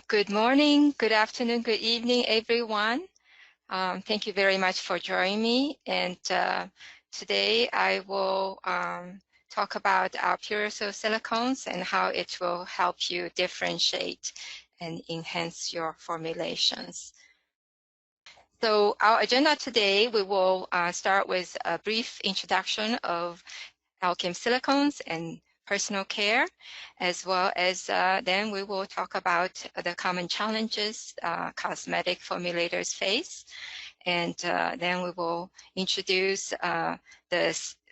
Good morning, good afternoon, good evening, everyone. Thank you very much for joining me. And today I will talk about our PURESIL silicones and how it will help you differentiate and enhance your formulations. So our agenda today, we will start with a brief introduction of Alchem silicones and personal care, as well as then we will talk about the common challenges cosmetic formulators face, and then we will introduce the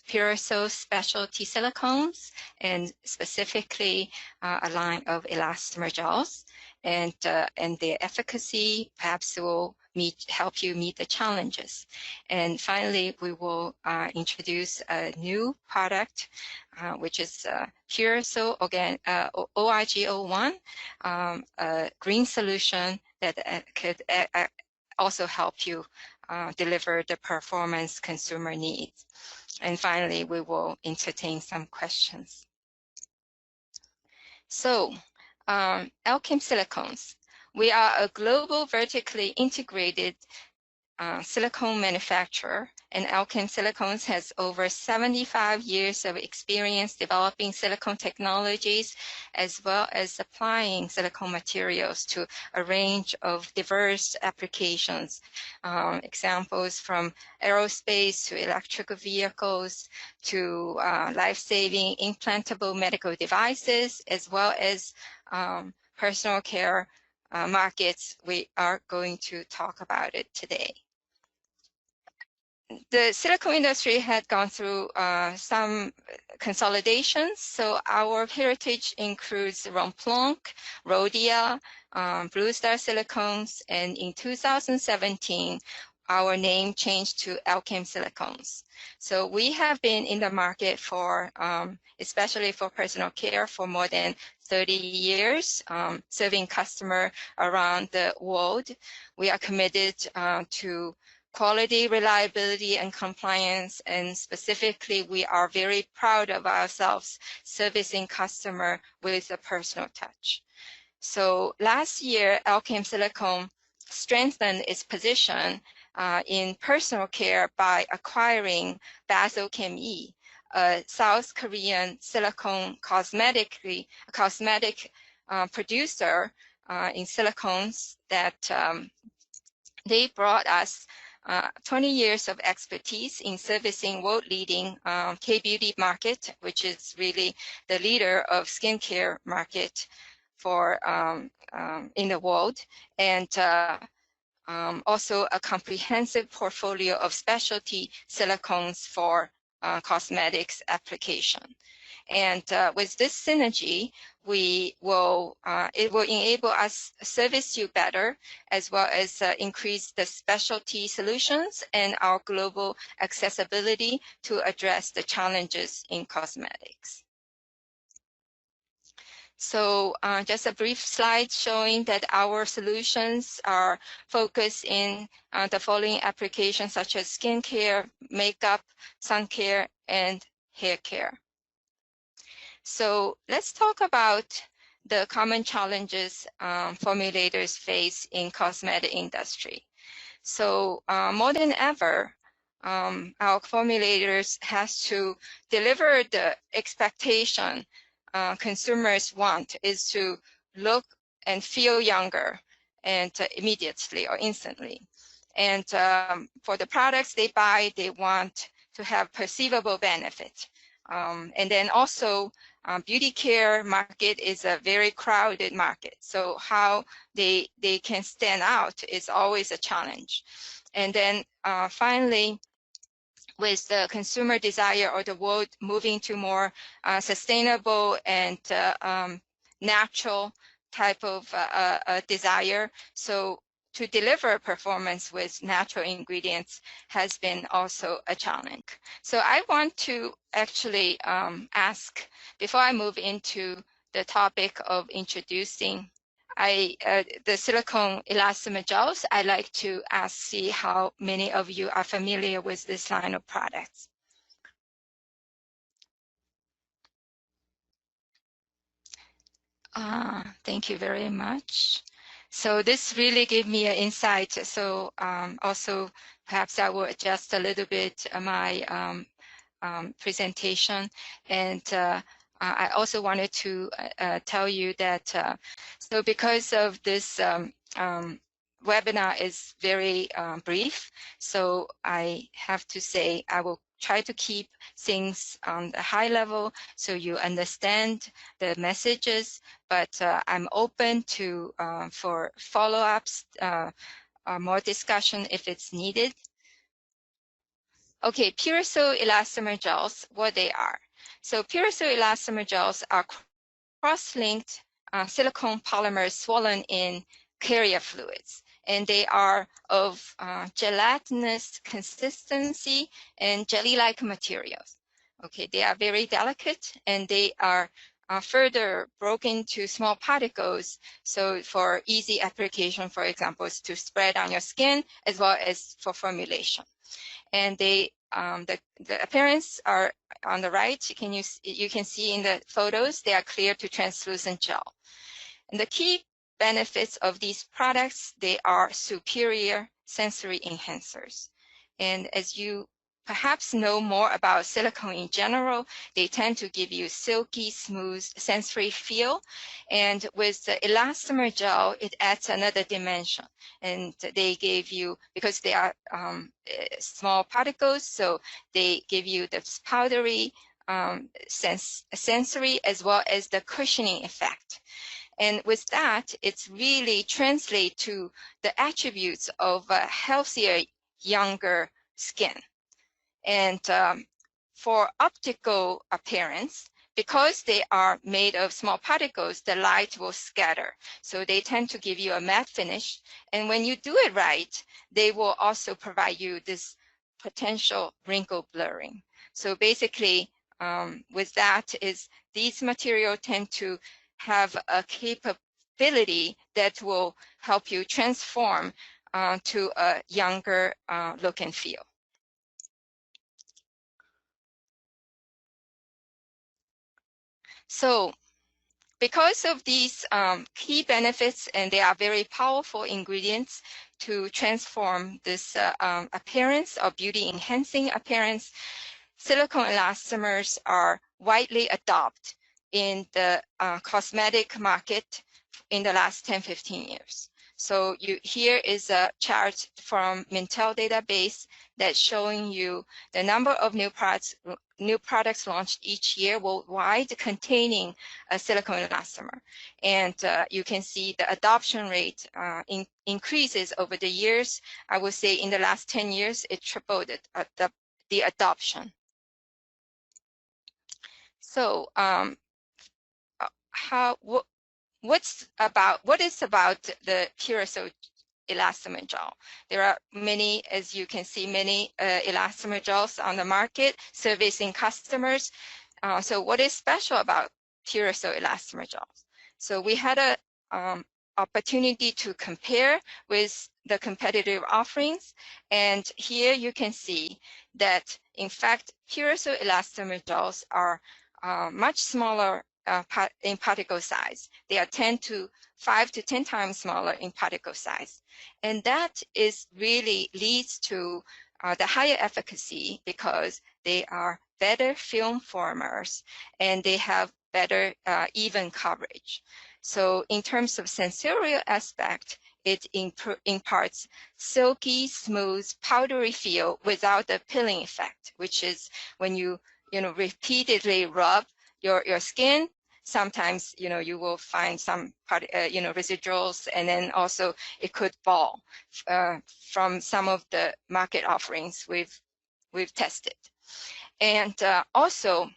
PURESIL specialty silicones and specifically a line of elastomer gels, and their efficacy perhaps will help you meet the challenges. And finally, we will introduce a new product, which is PURESIL OIG01, a green solution that could also help you deliver the performance consumer needs. And finally, we will entertain some questions. So, Alchem silicones. We are a global vertically integrated silicone manufacturer, and Alchem Silicones has over 75 years of experience developing silicone technologies, as well as applying silicone materials to a range of diverse applications. Examples from aerospace to electric vehicles to life-saving implantable medical devices, as well as personal care markets. We are going to talk about it today. The silicone industry had gone through some consolidations, so our heritage includes Romplonk, Rhodia, Blue Star Silicones, and in 2017, our name changed to Alchem Silicones. So we have been in the market for, especially for personal care, for more than 30 years, serving customers around the world. We are committed to quality, reliability, and compliance, and specifically, we are very proud of ourselves servicing customer with a personal touch. So last year, Alchem Silicone strengthened its position in personal care by acquiring Basel Chemie, a South Korean silicone cosmetic producer in silicones that they brought us 20 years of expertise in servicing world-leading K-beauty market, which is really the leader of skincare market for in the world, and also a comprehensive portfolio of specialty silicones for cosmetics application. And with this synergy, it will enable us to service you better, as well as increase the specialty solutions and our global accessibility to address the challenges in cosmetics. So just a brief slide showing that our solutions are focused in the following applications such as skincare, makeup, sun care, and hair care. So let's talk about the common challenges formulators face in cosmetic industry. So more than ever, our formulators has to deliver the expectation consumers want is to look and feel younger and immediately or instantly. And for the products they buy, they want to have perceivable benefit. And then also, beauty care market is a very crowded market. So how they can stand out is always a challenge. And then finally, with the consumer desire or the world moving to more sustainable and natural type of desire, so to deliver performance with natural ingredients has been also a challenge. So I want to actually ask, before I move into the topic of introducing the silicone elastomer gels, I'd like to see how many of you are familiar with this line of products. Thank you very much. So this really gave me an insight. So also perhaps I will adjust a little bit my presentation. And I also wanted to tell you that, so because of this webinar is very brief, so I have to say I will try to keep things on the high level so you understand the messages, but I'm open to for follow-ups, more discussion if it's needed. Okay, PURESIL Elastomer Gels, what they are. So PURESIL Elastomer Gels are cross-linked silicone polymers swollen in carrier fluids, and they are of gelatinous consistency and jelly-like materials. Okay, they are very delicate, and they are further broken to small particles. So for easy application, for example, is to spread on your skin as well as for formulation. And they the appearance are on the right. You can see in the photos they are clear to translucent gel. And the key benefits of these products, they are superior sensory enhancers. And as you perhaps know more about silicone in general, they tend to give you silky, smooth sensory feel. And with the elastomer gel, it adds another dimension. And they gave you, because they are small particles, so they give you this powdery sensory as well as the cushioning effect. And with that, it's really translate to the attributes of a healthier, younger skin. And for optical appearance, because they are made of small particles, the light will scatter. So they tend to give you a matte finish. And when you do it right, they will also provide you this potential wrinkle blurring. So basically, with that is these materials tend to have a capability that will help you transform to a younger look and feel. So because of these key benefits, and they are very powerful ingredients to transform this appearance or beauty enhancing appearance, silicone elastomers are widely adopted in the cosmetic market in the last 10-15 years. So here is a chart from Mintel database that's showing you the number of new products launched each year worldwide containing a silicone elastomer. And you can see the adoption rate increases over the years. I would say in the last 10 years, it tripled the adoption. So what is about the PURESIL elastomer gel? There are many, as you can see, many elastomer gels on the market servicing customers. So what is special about PURESIL elastomer gels? So we had a opportunity to compare with the competitive offerings, and here you can see that in fact PURESIL elastomer gels are much smaller in particle size. They are 5 to 10 times smaller in particle size. And that is really leads to the higher efficacy because they are better film formers and they have better even coverage. So in terms of sensorial aspect, it imparts silky, smooth, powdery feel without the peeling effect, which is when you repeatedly rub your skin. Sometimes you will find some residuals, and then also it could ball from some of the market offerings we've tested. And also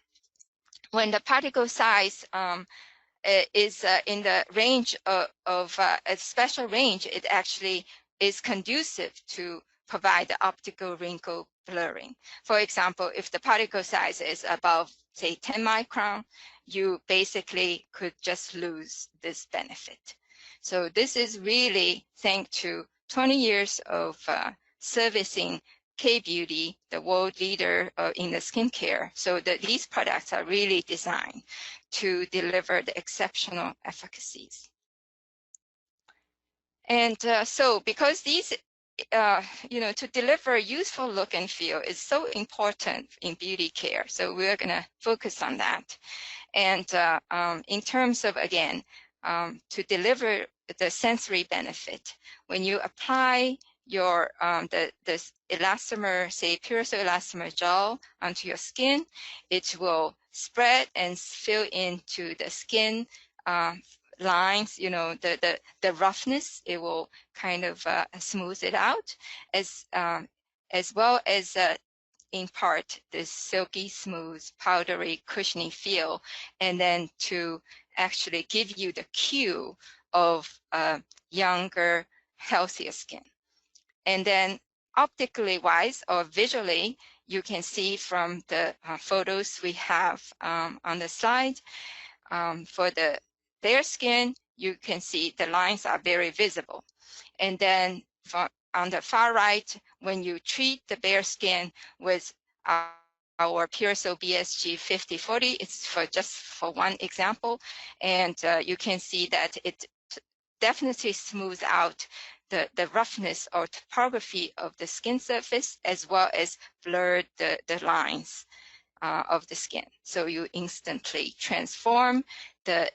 when the particle size is in the range of a special range, it actually is conducive to provide the optical wrinkle blurring. For example, if the particle size is above, say, 10 micron, you basically could just lose this benefit. So this is really thanks to 20 years of servicing K-Beauty, the world leader in the skincare. So that these products are really designed to deliver the exceptional efficacies. And so because these, to deliver useful look and feel is so important in beauty care. So we're going to focus on that. And in terms of, again, to deliver the sensory benefit, when you apply your the elastomer, say PURESIL Elastomer Gel onto your skin, it will spread and fill into the skin lines, the roughness. It will kind of smooth it out, as well as impart this silky smooth, powdery, cushiony feel, and then to actually give you the cue of younger, healthier skin. And then optically wise or visually, you can see from the photos we have on the slide, for the bare skin, you can see the lines are very visible. And then on the far right, when you treat the bare skin with our PURESIL BSG 5040, it's just for one example, and you can see that it definitely smooths out the roughness or topography of the skin surface, as well as blurred the lines of the skin. So you instantly transform the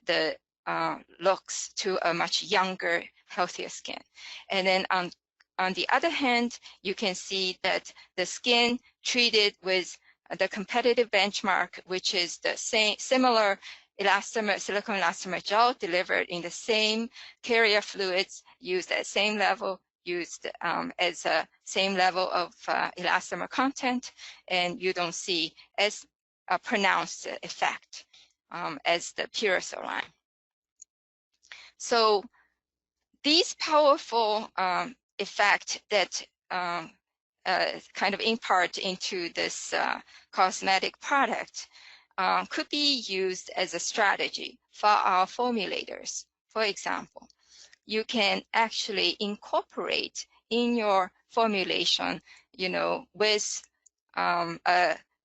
looks to a much younger, healthier skin. And then on the other hand, you can see that the skin treated with the competitive benchmark, which is the similar silicone elastomer gel delivered in the same carrier fluids, used at same level, used as a same level of elastomer content, and you don't see as a pronounced effect as the PURESIL line. So these powerful effect that kind of impart into this cosmetic product could be used as a strategy for our formulators. For example, you can actually incorporate in your formulation, with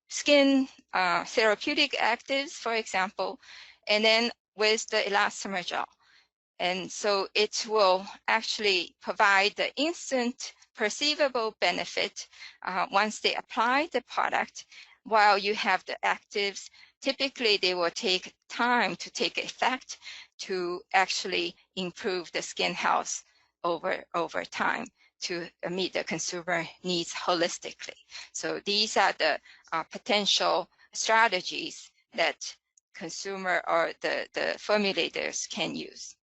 skin therapeutic actives, for example, and then with the elastomer gel. And so it will actually provide the instant perceivable benefit once they apply the product. While you have the actives, typically they will take time to take effect to actually improve the skin health over time to meet the consumer needs holistically. So these are the potential strategies that consumer or the formulators can use.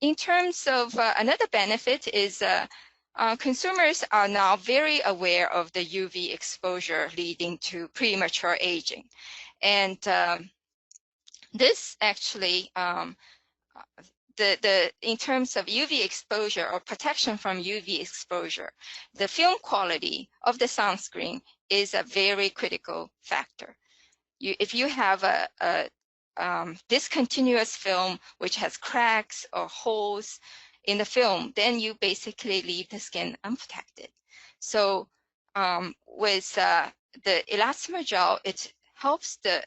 In terms of another benefit is consumers are now very aware of the UV exposure leading to premature aging. And this actually, in terms of UV exposure or protection from UV exposure, the film quality of the sunscreen is a very critical factor. If you have a discontinuous film which has cracks or holes in the film, then you basically leave the skin unprotected. So with the elastomer gel, it helps the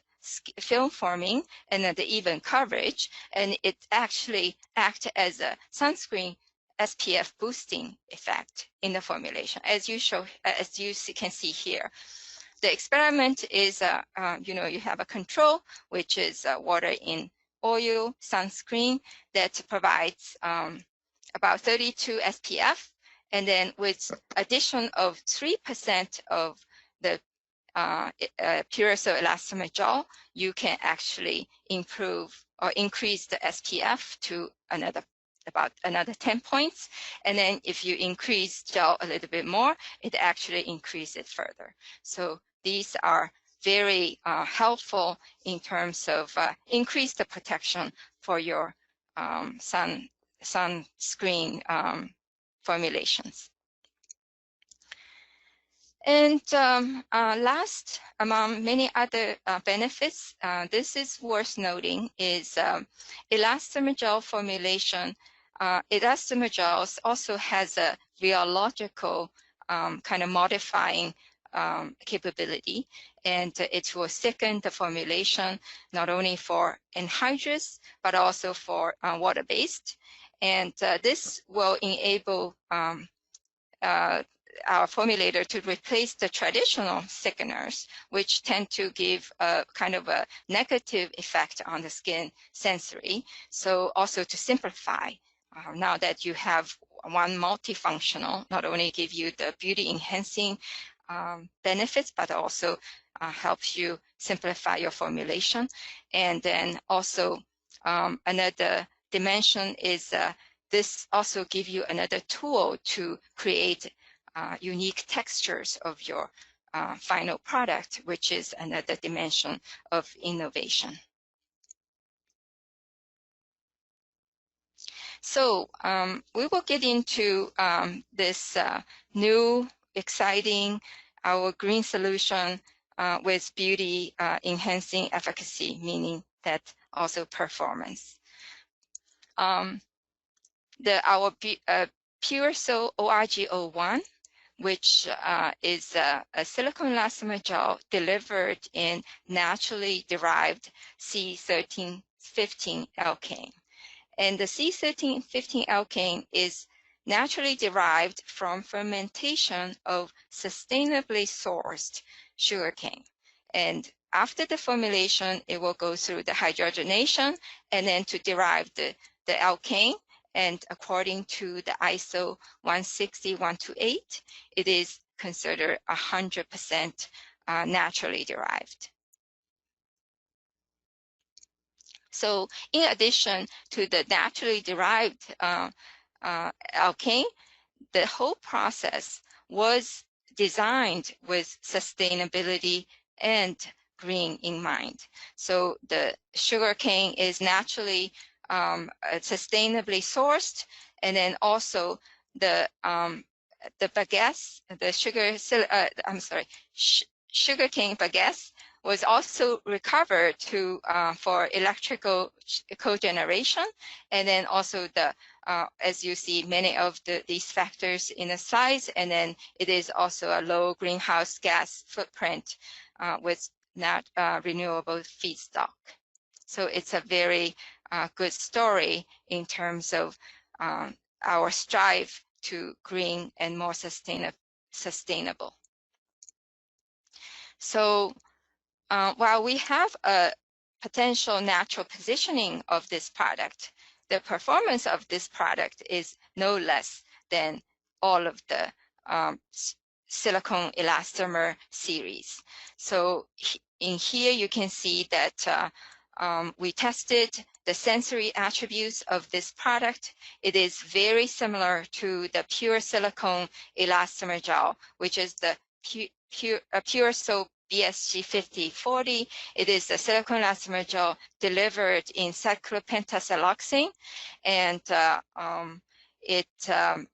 film forming and the even coverage, and it actually acts as a sunscreen SPF boosting effect in the formulation, as you can see here. The experiment is, you have a control, which is water in oil sunscreen that provides about 32 SPF. And then with addition of 3% of the PURESIL Elastomer Gel, you can actually improve or increase the SPF to about another 10 points. And then if you increase gel a little bit more, it actually increases it further. So these are very helpful in terms of increase the protection for your sunscreen formulations. And last, among many other benefits, this is worth noting, is elastomer gel formulation. Elastomer gels also has a rheological kind of modifying capability, and it will thicken the formulation not only for anhydrous but also for water-based, and this will enable our formulator to replace the traditional thickeners, which tend to give a kind of a negative effect on the skin sensory. So also to simplify, now that you have one multifunctional, not only give you the beauty enhancing benefits, but also helps you simplify your formulation. And then also another dimension is this also give you another tool to create unique textures of your final product, which is another dimension of innovation. So we will get into this new, exciting, our green solution with beauty enhancing efficacy, meaning that also performance. Our PURESIL ORG01, which is a silicone elastomer gel delivered in naturally derived C1315 alkane. And the C1315 alkane is naturally derived from fermentation of sustainably sourced sugarcane. And after the formulation, it will go through the hydrogenation and then to derive the alkane. And according to the ISO 160-128, it is considered 100% naturally derived. So in addition to the naturally derived alkane, the whole process was designed with sustainability and green in mind. So the sugarcane is naturally sustainably sourced, and then also the bagasse, the sugarcane bagasse was also recovered to for electrical cogeneration, and then also the as you see many of these factors in the slides, and then it is also a low greenhouse gas footprint with not renewable feedstock. So it's a very good story in terms of our strive to green and more sustainable. So while we have a potential natural positioning of this product, the performance of this product is no less than all of the silicone elastomer series. So in here you can see that we tested the sensory attributes of this product. It is very similar to the pure silicone elastomer gel, which is the PURESIL BSG5040. It is a silicone elastomer gel delivered in cyclopentasiloxane, and it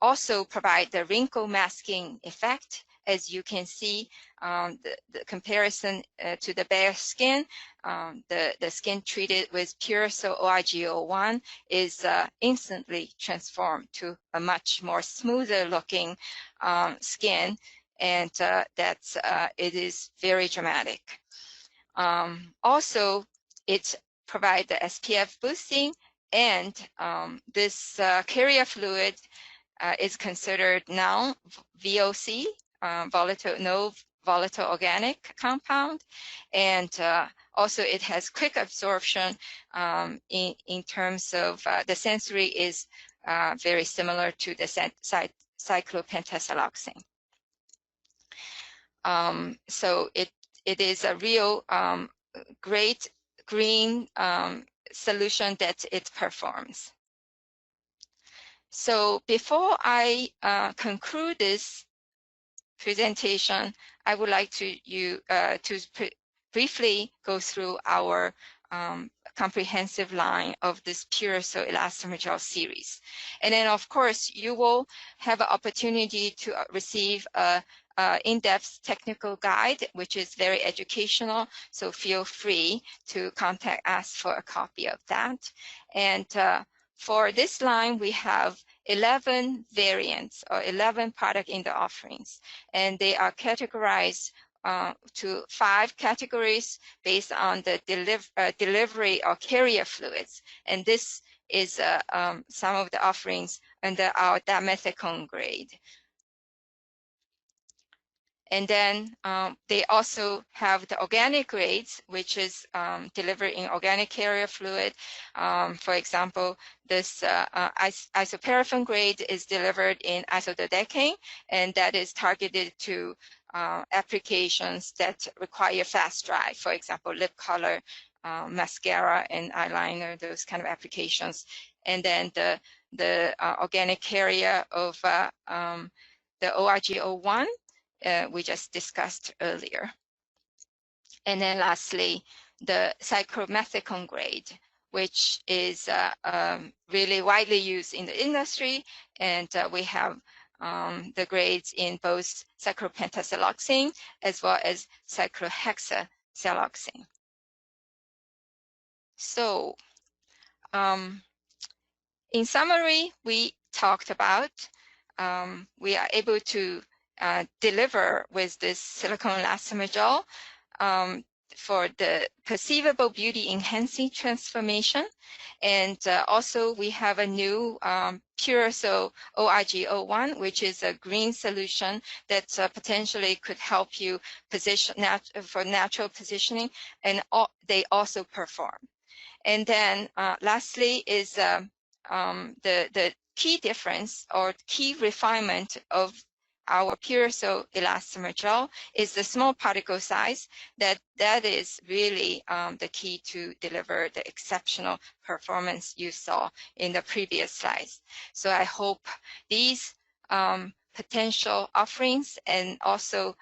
also provides the wrinkle masking effect. As you can see, the comparison to the bare skin, the skin treated with PURESIL ORG01 is instantly transformed to a much more smoother looking skin, and it is very dramatic. Also, it provides the SPF boosting, and this carrier fluid is considered now VOC, no volatile organic compound, and also it has quick absorption in terms of the sensory is very similar to the cyclopentasiloxane. So it is a real great green solution that it performs. So before I conclude this presentation, I would like to briefly go through our comprehensive line of this PURESIL Elastomer Gel series. And then, of course, you will have an opportunity to receive a in-depth technical guide, which is very educational, so feel free to contact us for a copy of that. And for this line, we have 11 variants or 11 products in the offerings, and they are categorized to 5 categories based on the delivery or carrier fluids. And this is some of the offerings under our dimethicone grade. And then they also have the organic grades, which is delivered in organic carrier fluid. For example, this isoparaffin grade is delivered in isododecane, and that is targeted to applications that require fast dry. For example, lip color, mascara, and eyeliner, those kind of applications. And then the organic carrier of the ORG01, we just discussed earlier. And then lastly, the cyclomethicone grade, which is really widely used in the industry. And we have the grades in both cyclopentasiloxane as well as cyclohexasiloxane. So in summary, we talked about we are able to deliver with this silicone elastomer gel for the perceivable beauty enhancing transformation. And also we have a new PURESIL ORG01, which is a green solution that potentially could help you position for natural positioning, and they also perform. And then lastly is the key difference or key refinement of our PURESIL elastomer gel is the small particle size. That is really the key to deliver the exceptional performance you saw in the previous slides. So I hope these potential offerings and also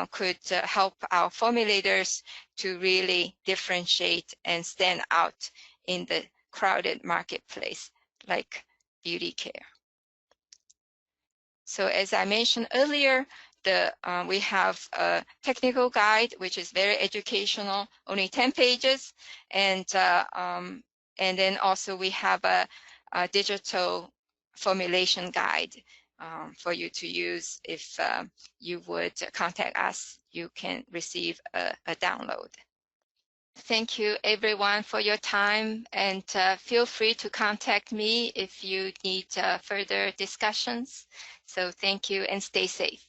could help our formulators to really differentiate and stand out in the crowded marketplace like beauty care. So as I mentioned earlier, we have a technical guide, which is very educational, only 10 pages. And then also we have a digital formulation guide for you to use. If you would contact us, you can receive a download. Thank you everyone for your time, and feel free to contact me if you need further discussions. So thank you and stay safe.